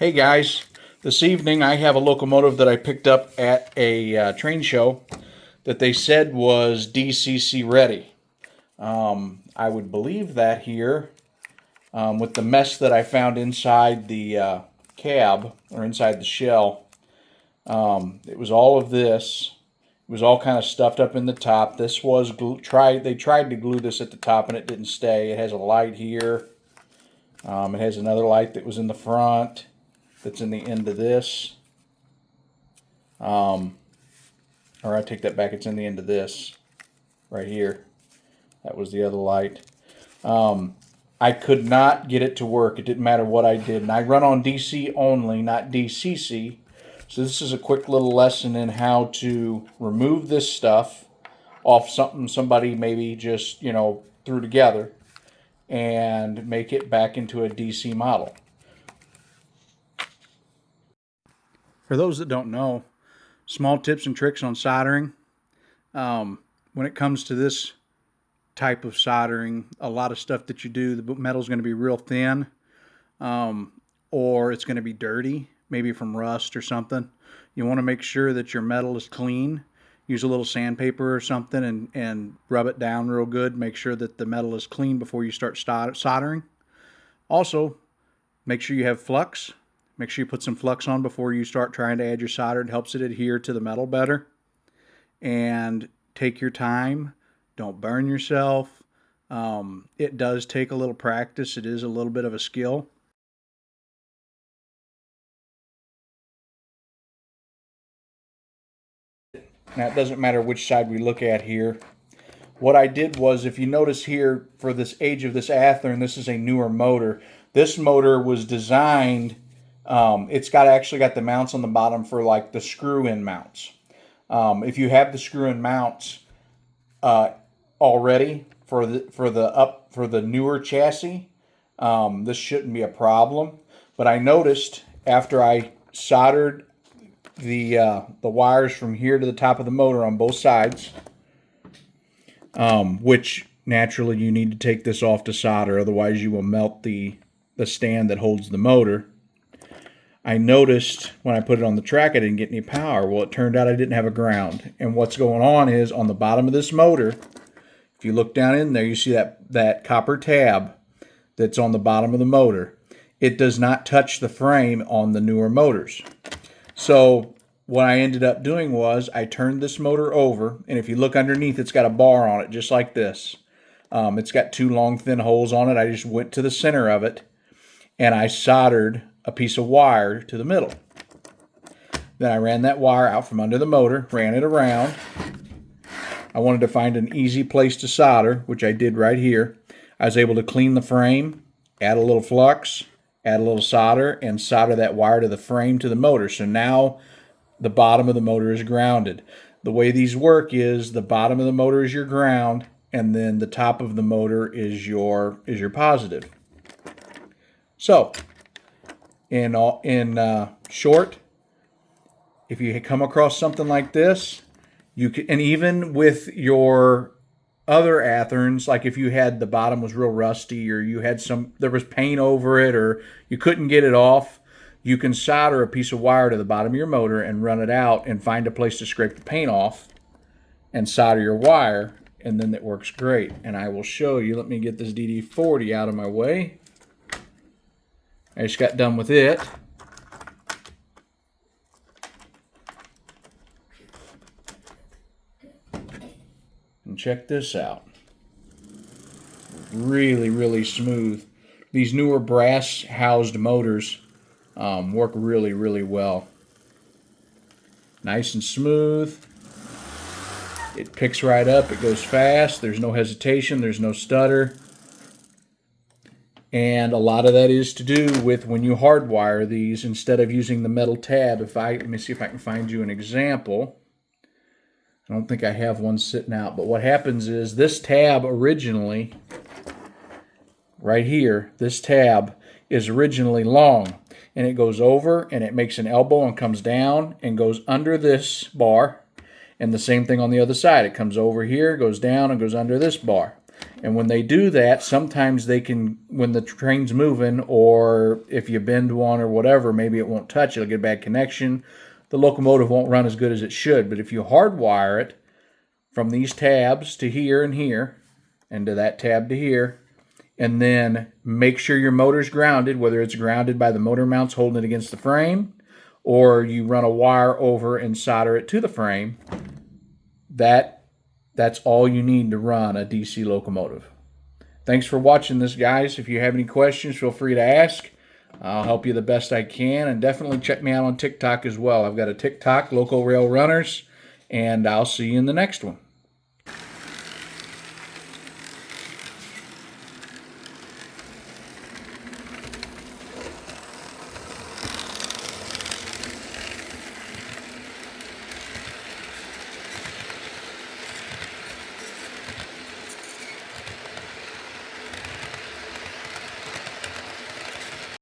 Hey guys, this evening I have a locomotive that I picked up at a train show that they said was DCC ready. I would believe that here with the mess that I found inside the cab or inside the shell. It was all of this. It was all kind of stuffed up in the top. This was they tried to glue this at the top and it didn't stay. It has a light here. It has another light that was in the front that's in the end of this. Or I take that back, it's in the end of this right here. That was the other light. I could not get it to work. It didn't matter what I did. And I run on DC only, not DCC. So this is a quick little lesson in how to remove this stuff off something somebody maybe just, threw together and make it back into a DC model. For those that don't know, small tips and tricks on soldering. When it comes to this type of soldering, a lot of stuff that you do, the metal's going to be real thin, or it's going to be dirty, maybe from rust or something. You want to make sure that your metal is clean. Use a little sandpaper or something and rub it down real good. Make sure that the metal is clean before you start soldering. Also, make sure you have flux. Make sure you put some flux on before you start trying to add your solder. It helps it adhere to the metal better. And take your time. Don't burn yourself. It does take a little practice. It is a little bit of a skill. Now, it doesn't matter which side we look at here. What I did was, if you notice here, for this age of this Athearn, this is a newer motor. This motor was designed, it's actually got the mounts on the bottom for like the screw-in mounts. If you have the screw-in mounts already for the newer chassis, this shouldn't be a problem. But I noticed after I soldered the wires from here to the top of the motor on both sides, which naturally you need to take this off to solder, otherwise you will melt the stand that holds the motor. I noticed when I put it on the track I didn't get any power. Well, it turned out I didn't have a ground. And what's going on is, on the bottom of this motor, if you look down in there, you see that copper tab that's on the bottom of the motor. It does not touch the frame on the newer motors. So what I ended up doing was I turned this motor over, and if you look underneath, it's got a bar on it just like this. It's got two long thin holes on it. I just went to the center of it and I soldered a piece of wire to the middle. Then I ran that wire out from under the motor, ran it around. I wanted to find an easy place to solder, which I did right here. I was able to clean the frame, add a little flux, add a little solder, and solder that wire to the frame to the motor. So now the bottom of the motor is grounded. The way these work is the bottom of the motor is your ground, and then the top of the motor is your positive. So, in short, if you come across something like this, you can, and even with your other Athearns, like if you had the bottom was real rusty, or you had there was paint over it, or you couldn't get it off, you can solder a piece of wire to the bottom of your motor and run it out and find a place to scrape the paint off and solder your wire, and then it works great. And I will show you. Let me get this DD40 out of my way. I just got done with it. And check this out. Really, really smooth. These newer brass housed motors work really, really well. Nice and smooth. It picks right up. It goes fast. There's no hesitation. There's no stutter. And a lot of that is to do with when you hardwire these, instead of using the metal tab. Let me see if I can find you an example. I don't think I have one sitting out, but what happens is this tab originally, right here, this tab is originally long, and it goes over and it makes an elbow and comes down and goes under this bar, and the same thing on the other side. It comes over here, goes down, and goes under this bar. And when they do that, sometimes they can, when the train's moving, or if you bend one or whatever, maybe it won't touch, it'll get a bad connection. The locomotive won't run as good as it should. But if you hardwire it from these tabs to here and here, and to that tab to here, and then make sure your motor's grounded, whether it's grounded by the motor mounts holding it against the frame, or you run a wire over and solder it to the frame, that's all you need to run a DC locomotive. Thanks for watching this, guys. If you have any questions, feel free to ask. I'll help you the best I can, and definitely check me out on TikTok as well. I've got a TikTok, Local Rail Runners, and I'll see you in the next one.